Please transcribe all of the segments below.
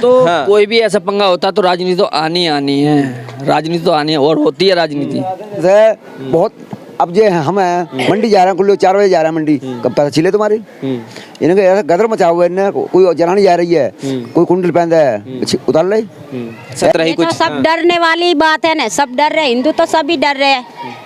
तो हाँ। कोई भी ऐसा पंगा होता तो राजनीति तो आनी है, राजनीति तो आनी है और होती है राजनीति। जैसे बहुत अब जे हम हैं मंडी जा रहे हैं, कुल 4 बजे जा रहे हैं मंडी, कब पता चले तुम्हारी इन्हें ऐसा गदर मचा हुआ है इन्हें, कोई जनानी जा रही है, कोई कुंडल पहनता है उतार ले। सत्रह ही ये तो कुछ सब डरने वाली बात है ना, सब डर रहे, हिंदू तो सभी डर रहे हैं।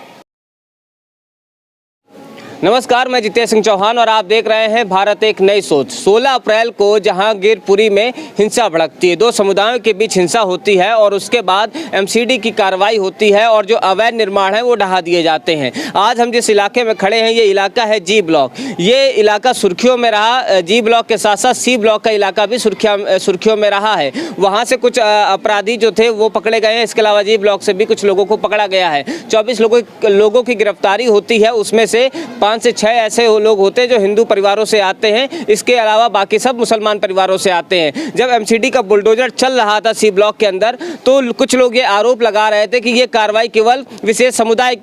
नमस्कार, मैं जितेश सिंह चौहान और आप देख रहे हैं भारत एक नई सोच। 16 अप्रैल को जहांगीरपुरी में हिंसा भड़कती है, दो समुदायों के बीच हिंसा होती है और उसके बाद एमसीडी की कार्रवाई होती है और जो अवैध निर्माण है वो ढहा दिए जाते हैं। आज हम जिस इलाके में खड़े हैं ये इलाका है जी ब्लॉक। ये इलाका सुर्खियों में रहा, जी ब्लॉक के साथ साथ सी ब्लॉक का इलाका भी सुर्खियों में रहा है। वहाँ से कुछ अपराधी जो थे वो पकड़े गए हैं, इसके अलावा जी ब्लॉक से भी कुछ लोगों को पकड़ा गया है। 24 लोगों की गिरफ्तारी होती है, उसमें से 5 से 6 ऐसे लोग होते हैं जो हिंदू परिवारों से आते हैं, इसके अलावा बाकी सब मुसलमान परिवारों से आते हैं। जब एमसीडी का बुलडोजर चल रहा था सी ब्लॉक के अंदर तो कुछ लोग ये आरोप लगा रहे थे कि ये कार्रवाई केवल विशेष समुदाय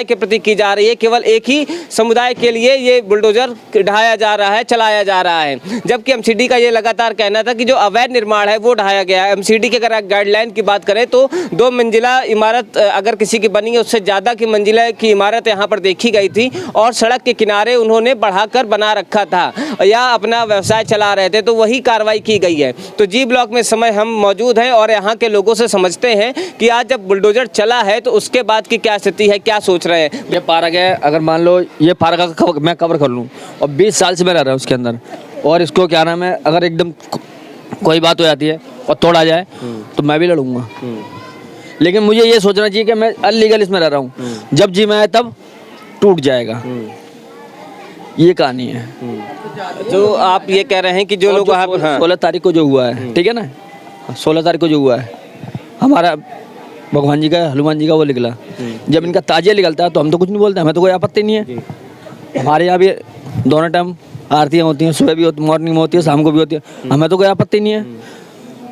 के प्रति की जा रही है, केवल एक ही समुदाय के लिए ये बुलडोजर ढाया जा रहा है, चलाया जा रहा है। जबकि एमसीडी का ये लगातार कहना था कि जो अवैध निर्माण है वो ढाया गया है। एमसीडी के अगर गाइडलाइन की बात करें तो 2 मंजिला इमारत अगर किसी की बनी है उससे ज़्यादा की मंजिला की इमारत यहाँ पर देखी गई थी और सड़क के किनारे उन्होंने बढ़ाकर बना रखा था या अपना व्यवसाय चला रहे थे, तो वही कार्रवाई की गई है। तो जी ब्लॉक में इस समय हम मौजूद हैं और यहाँ के लोगों से समझते हैं कि आज जब बुलडोजर चला है तो उसके बाद की क्या स्थिति है, क्या सोच रहे हैं। ये पार्क है, अगर मान लो ये पार्क का मैं कवर कर लूँ और 20 साल से मैं रह रहा हूँ उसके अंदर, और इसको क्या नाम है, अगर एकदम कोई बात हो जाती है और तोड़ा जाए तो मैं भी लड़ूंगा। लेकिन मुझे ये सोचना चाहिए कि मैं अनलीगल इसमें रह रहा हूँ, जब जी मैं तब टूट जाएगा, ये कहानी है। तो आप ये कह रहे हैं कि जो लोग वहाँ पर 16 तारीख को जो हुआ है, ठीक है ना, 16 तारीख को जो हुआ है हमारा भगवान जी का हनुमान जी का वो निकला, जब इनका ताजिया निकलता है तो हम तो कुछ नहीं बोलते, हमें तो कोई आपत्ति नहीं है। हमारे यहाँ भी दोनों टाइम आरतियाँ होती हैं, सुबह भी होती, मॉर्निंग में होती है, शाम को भी होती है, हमें तो कोई आपत्ति नहीं है।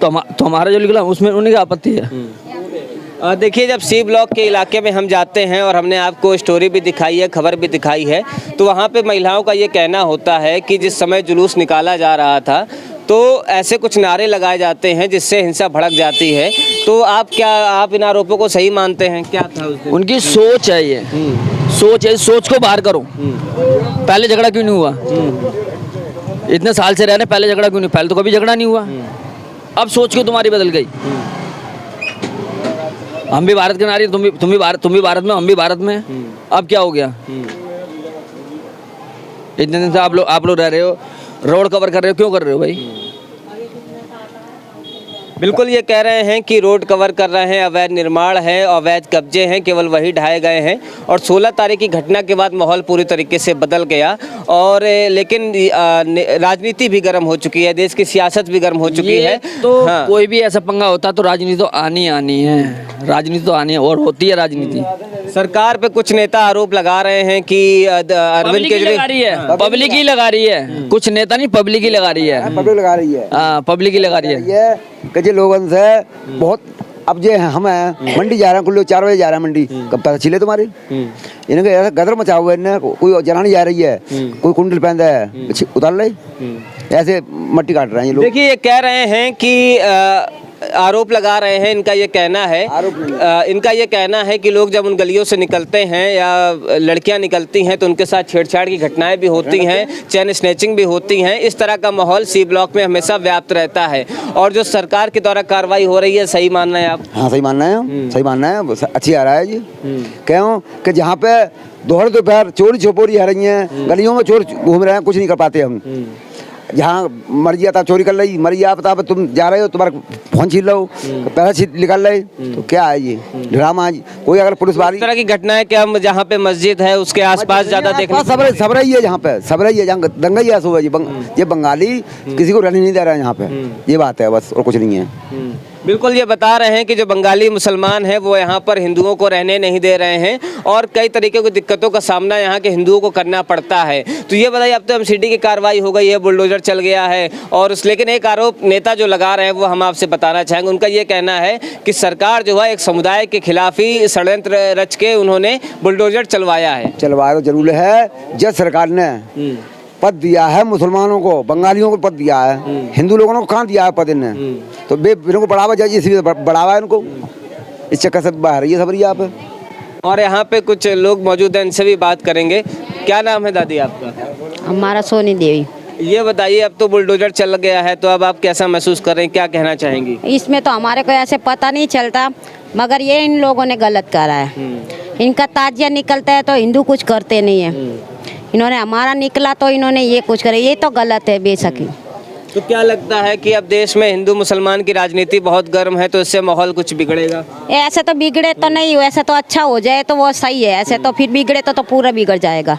तो हमारा जो निकला उसमें उन्हीं की आपत्ति है। देखिए, जब सी ब्लॉक के इलाके में हम जाते हैं और हमने आपको स्टोरी भी दिखाई है, खबर भी दिखाई है, तो वहाँ पे महिलाओं का ये कहना होता है कि जिस समय जुलूस निकाला जा रहा था तो ऐसे कुछ नारे लगाए जाते हैं जिससे हिंसा भड़क जाती है। तो आप इन आरोपों को सही मानते हैं? क्या था उस दिन? उनकी सोच है, ये सोच है, सोच को बाहर करो। पहले झगड़ा क्यों नहीं हुआ? इतने साल से रहने, पहले झगड़ा क्यों नहीं? पहले तो कभी झगड़ा नहीं हुआ, अब सोच क्यों तुम्हारी बदल गई? हम भी भारत के नारी, तुम भी भारत में, हम भी भारत में, अब क्या हो गया? इतने दिन से आप लोग रह रहे हो, रोड कवर कर रहे हो, क्यों कर रहे हो भाई? बिल्कुल, ये कह रहे हैं कि रोड कवर कर रहे हैं, अवैध निर्माण है, अवैध कब्जे हैं, केवल वही ढाए गए हैं। और 16 तारीख की घटना के बाद माहौल पूरी तरीके से बदल गया और लेकिन राजनीति भी गर्म हो चुकी है, देश की सियासत भी गर्म हो चुकी है। तो हाँ। कोई भी ऐसा पंगा होता तो राजनीति तो आनी है, राजनीति तो आनी है और होती है राजनीति। सरकार पे कुछ नेता आरोप लगा रहे हैं कि अरविंद केजरीवाल पब्लिक ही लगा रही है, कुछ नेता नहीं, पब्लिक ही लगा रही है, पब्लिक लगा रही है। हाँ, पब्लिक ही लगा रही है। कि लोगों से बहुत अब जे हम हैं मंडी जा रहे हैं, कुल 4 बजे जा रहे हैं मंडी, कब पता चले तुम्हारी इन्हें ऐसा गदर मचा हुआ है इन्हें, कोई जनानी जा रही है, कोई कुंडल पहनता है उतार ले, ऐसे मट्टी काट रहे हैं ये लोग। देखिए, ये कह रहे हैं कि आरोप लगा रहे हैं, इनका ये कहना है कि लोग जब उन गलियों से निकलते हैं या लड़कियां निकलती हैं तो उनके साथ छेड़छाड़ की घटनाएं भी होती हैं, चेन स्नैचिंग भी होती हैं। इस तरह का माहौल सी ब्लॉक में हमेशा व्याप्त रहता है और जो सरकार के द्वारा कार्रवाई हो रही है, सही मानना है आप? हाँ, सही मानना है, सही मानना है, अच्छी आ रहा है जी। क्यों कि जहाँ पे दोपहर चोरी छुपोरी आ रही हैं, गलियों में चोर घूम रहे हैं, कुछ नहीं कर पाते हम। जहाँ मर्जी आता चोरी कर ली, मर्जी आप बता तुम जा रहे हो, तुम्हारा फोन छीन लो, पैसा निकाल रहे, तो क्या है ये ड्रामा? कोई अगर पुलिस वाली तरह की घटनाएं क्या जहाँ पे मस्जिद है उसके आसपास ज्यादा देखने सब रही है, जहाँ पे सब रही है, जहाँ दंगा ही है सुबह जी। ये बंगाली किसी को रहने नहीं दे रहा है यहाँ पे, ये बात है बस, और कुछ नहीं है। बिल्कुल, ये बता रहे हैं कि जो बंगाली मुसलमान हैं वो यहाँ पर हिंदुओं को रहने नहीं दे रहे हैं और कई तरीके की दिक्कतों का सामना यहाँ के हिंदुओं को करना पड़ता है। तो ये बताइए, अब तो एमसीडी की कार्रवाई हो गई है, बुलडोजर चल गया है और लेकिन एक आरोप नेता जो लगा रहे हैं वो हम आपसे बताना चाहेंगे। उनका ये कहना है कि सरकार जो है एक समुदाय के खिलाफ ही षड्यंत्र रच के उन्होंने बुलडोजर चलवाया है। चलवाया जरूर है, जब सरकार ने पद दिया है मुसलमानों को, बंगालियों को पद दिया है, हिंदू लोगों को कहाँ दिया है पद इनने? तो इनको बढ़ावा चाहिए, इसलिए बढ़ावा है इनको, इस चक्कर से बाहर ये सब यहाँ पे। और यहाँ पे कुछ लोग मौजूद हैं, इनसे भी बात करेंगे। क्या नाम है दादी आपका? हमारा सोनी देवी। ये बताइए, अब तो बुलडोजर चल गया है, तो अब आप कैसा महसूस कर रहे हैं, क्या कहना चाहेंगी? इसमें तो हमारे को ऐसे पता नहीं चलता, मगर ये इन लोगों ने गलत करा है। इनका ताजिया निकलता है तो हिंदू कुछ करते नहीं है, इन्होंने हमारा निकला तो इन्होंने ये कुछ करे, ये तो गलत है बेशक ही। तो क्या लगता है कि अब देश में हिंदू मुसलमान की राजनीति बहुत गर्म है, तो इससे माहौल कुछ बिगड़ेगा? ऐसे तो बिगड़े तो नहीं, ऐसे तो अच्छा हो जाए तो वो सही है, ऐसे तो फिर बिगड़े तो पूरा बिगड़ जाएगा।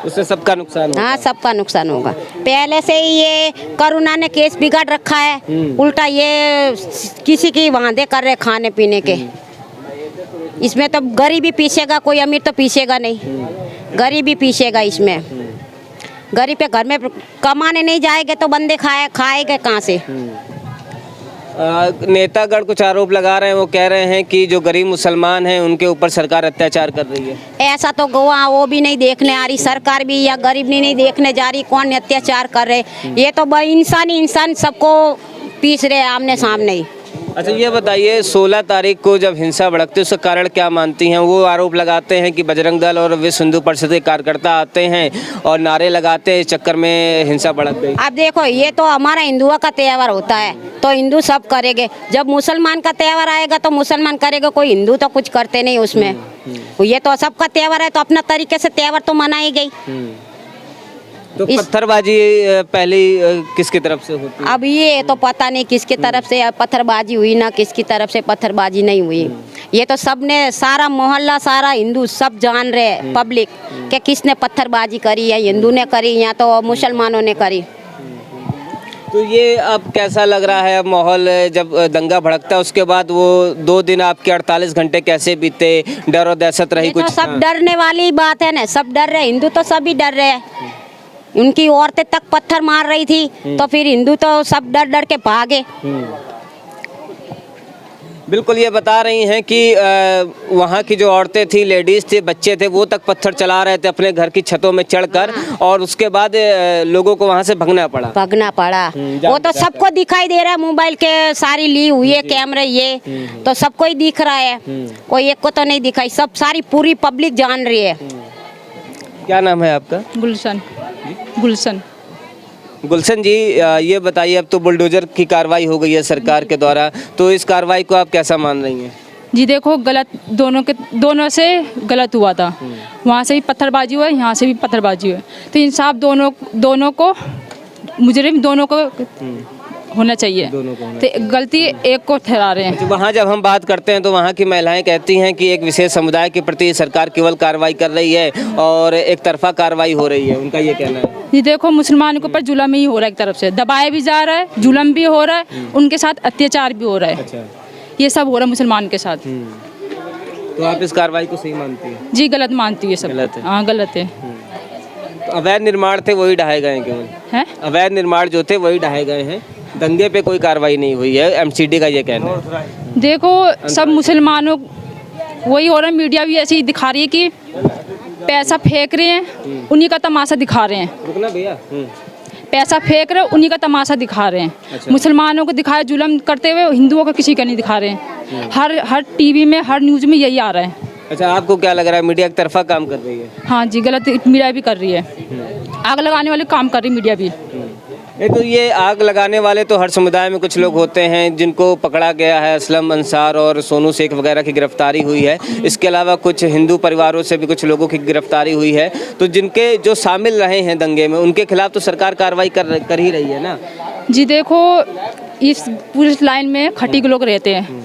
उससे सबका नुकसान होगा। हाँ, सबका नुकसान होगा। पहले से ही ये करुणा ने केस बिगाड़ रखा है, उल्टा ये किसी की वादे कर रहे खाने पीने के। इसमें तो गरीबी पीछेगा, कोई अमीर तो पीछेगा नहीं, गरीबी पीछेगा इसमें। गरीब पे घर में कमाने नहीं जाएंगे तो बंदे खाएंगे कहाँ से? नेतागढ़ कुछ आरोप लगा रहे हैं, वो कह रहे हैं कि जो गरीब मुसलमान हैं उनके ऊपर सरकार अत्याचार कर रही है। ऐसा तो गोवा वो भी नहीं देखने आ रही सरकार भी, या गरीब नहीं देखने जा रही कौन अत्याचार कर रहे। ये तो इंसान सबको पीस रहे आमने सामने ही। अच्छा, ये बताइए, 16 तारीख को जब हिंसा भड़कती है उसका कारण क्या मानती हैं? वो आरोप लगाते हैं कि बजरंग दल और विश्व हिंदू परिषद के कार्यकर्ता आते हैं और नारे लगाते हैं, इस चक्कर में हिंसा भड़क गई। अब देखो, ये तो हमारा हिंदुओं का त्यौहार होता है तो हिंदू सब करेंगे, जब मुसलमान का त्यौहार आएगा तो मुसलमान करेगा, कोई हिंदू तो कुछ करते नहीं उसमें। ये तो सबका त्यौहार है तो अपना तरीके से त्यौहार तो मनाई गई। तो पत्थरबाजी पहले किसकी तरफ से होती है? अब ये तो पता नहीं किसकी तरफ से पत्थरबाजी हुई ना किसकी तरफ से पत्थरबाजी नहीं हुई। ये तो सबने, सारा मोहल्ला, सारा हिंदू सब जान रहे हैं, पब्लिक कि किसने पत्थरबाजी करी, या हिंदू ने करी या तो मुसलमानों ने करी। तो ये अब कैसा लग रहा है? अब माहौल जब दंगा भड़कता है उसके बाद वो 2 दिन आपके 48 घंटे कैसे बीते? डर और दहशत रही? तो कुछ सब डरने वाली बात है ना, सब डर रहे, हिंदू तो सभी डर रहे हैं। उनकी औरतें तक पत्थर मार रही थी तो फिर हिंदू तो सब डर डर के भागे। बिल्कुल, ये बता रही हैं कि वहाँ की जो औरतें थी, लेडीज थे, बच्चे थे, वो तक पत्थर चला रहे थे अपने घर की छतों में चढ़कर, और उसके बाद लोगों को वहाँ से भागना पड़ा। वो तो सबको दिखाई दे रहा है, मोबाइल के सारी ली हुई है कैमरे, ये तो सबको ही दिख रहा है, कोई एक को तो नहीं दिखाई, सब सारी पूरी पब्लिक जान रही है। क्या नाम है आपका? गुलशन जी, ये बताइए, अब तो बुलडोजर की कार्रवाई हो गई है सरकार के द्वारा, तो इस कार्रवाई को आप कैसा मान रही हैं? जी देखो, गलत दोनों से गलत हुआ था। वहाँ से भी पत्थरबाजी हुआ, यहाँ से भी पत्थरबाजी हुई, तो इंसाफ दोनों को, मुजरिम दोनों को होना चाहिए। तो गलती एक को ठहरा रहे हैं। वहाँ जब हम बात करते हैं तो वहाँ की महिलाएं कहती हैं कि एक विशेष समुदाय के प्रति सरकार केवल कार्रवाई कर रही है और एक तरफा कार्रवाई हो रही है, उनका ये कहना है। ये देखो, मुसलमानों के ऊपर जुल्म ही हो रहा है, एक तरफ से दबाया भी जा रहा है, जुल्म भी हो रहा है, उनके साथ अत्याचार भी हो रहा है। अच्छा। ये सब हो रहा है मुसलमान के साथ। तो आप इस कार्रवाई को सही मानती हैं? जी गलत मानती है, सब गलत है। हाँ गलत है। तो अवैध निर्माण थे वही ढहाए गए केवल हैं? अवैध निर्माण जो थे वही ढहाए गए हैं, दंगे पे कोई कार्रवाई नहीं हुई है, एमसीडी का ये कहना है। देखो, सब मुसलमानों वही हो रहा है, मीडिया भी ऐसे ही दिखा रही है कि पैसा फेंक रहे हैं, उन्हीं का तमाशा दिखा रहे हैं। रुकना भैया। पैसा फेंक रहे, उन्हीं का तमाशा दिखा रहे हैं। अच्छा। मुसलमानों को दिखाए जुल्म करते हुए, हिंदुओं को किसी का नहीं दिखा रहे हैं। हर टीवी में, हर न्यूज़ में यही आ रहा है। अच्छा, आपको क्या लग रहा है, मीडिया एक तरफा काम कर रही है? हाँ जी, गलत मीडिया भी कर रही है, आग लगाने वाले काम कर रही मीडिया भी। नहीं, तो ये आग लगाने वाले तो हर समुदाय में कुछ लोग होते हैं जिनको पकड़ा गया है, असलम अंसार और सोनू शेख वगैरह की गिरफ्तारी हुई है। इसके अलावा कुछ हिंदू परिवारों से भी कुछ लोगों की गिरफ्तारी हुई है, तो जिनके जो शामिल रहे हैं दंगे में उनके खिलाफ तो सरकार कार्रवाई कर ही रही है ना? जी देखो, इस पुलिस लाइन में खटी के लोग रहते हैं।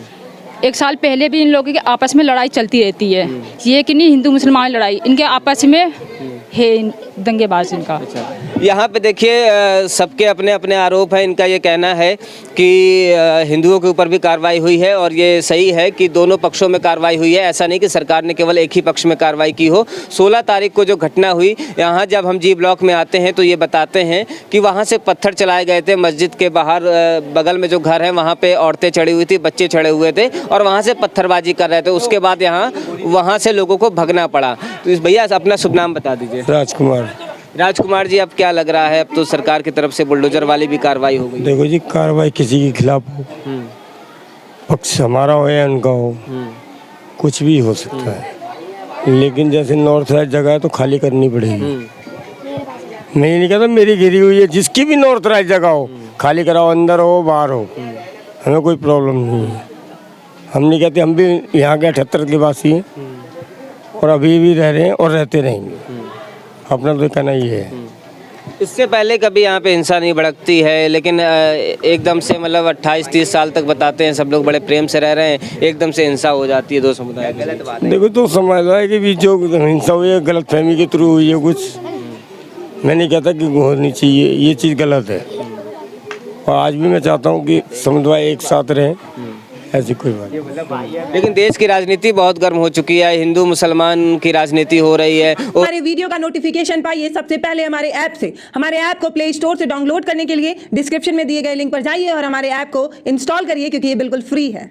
1 साल पहले भी इन लोगों की आपस में लड़ाई चलती रहती है, ये कि नहीं हिंदू मुसलमान लड़ाई, इनके आपस में है दंगेबाज इनका। यहाँ पे देखिए, सबके अपने अपने आरोप हैं। इनका ये कहना है कि हिंदुओं के ऊपर भी कार्रवाई हुई है और ये सही है कि दोनों पक्षों में कार्रवाई हुई है, ऐसा नहीं कि सरकार ने केवल एक ही पक्ष में कार्रवाई की हो। 16 तारीख को जो घटना हुई, यहाँ जब हम जी ब्लॉक में आते हैं तो ये बताते हैं कि वहाँ से पत्थर चलाए गए थे मस्जिद के बाहर, बगल में जो घर है वहाँ पे औरतें चढ़ी हुई थी, बच्चे चढ़े हुए थे और वहाँ से पत्थरबाजी कर रहे थे। उसके बाद वहाँ से लोगों को भगना पड़ा। तो इस भैया अपना शुभ नाम बता दीजिए। राजकुमार। राजकुमार जी, अब क्या लग रहा है? अब तो सरकार की तरफ से बुलडोजर वाली भी कार्रवाई हो गई। देखो जी, कार्रवाई किसी के खिलाफ हो, पक्ष हमारा हो या उनका हो, कुछ भी हो सकता है, लेकिन जैसे नॉर्थ राइट जगह है तो खाली करनी पड़ेगी। मैं ये नहीं कहता मेरी घिरी हुई है, जिसकी भी नॉर्थ राइट जगह हो खाली कराओ, अंदर हो बाहर हो, हमें कोई प्रॉब्लम नहीं है। हम नहीं कहते, हम भी यहाँ के 78 के वासी हैं और अभी भी रह रहे हैं और रहते रहेंगे। अपना तो कहना ये है। इससे पहले कभी यहाँ पे हिंसा नहीं भड़कती है, लेकिन एकदम से मतलब 28-30 साल तक बताते हैं सब लोग बड़े प्रेम से रह रहे हैं, एकदम से हिंसा हो जाती है दो समुदाय में। गलत बात है। देखो, तो समुदाय के बीच जो हिंसा हुई है गलत फहमी के थ्रू हुई है कुछ। मैं नहीं कहता कि होनी चाहिए, ये चीज़ गलत है और आज भी मैं चाहता हूँ कि समुदाय एक साथ रहे, ऐसी कोई बात नहीं। लेकिन देश की राजनीति बहुत गर्म हो चुकी है, हिंदू मुसलमान की राजनीति हो रही है। हमारे वीडियो का नोटिफिकेशन पाइए सबसे पहले हमारे ऐप से। हमारे ऐप को प्ले स्टोर से डाउनलोड करने के लिए डिस्क्रिप्शन में दिए गए लिंक पर जाइए और हमारे ऐप को इंस्टॉल करिए, क्योंकि ये बिल्कुल फ्री है।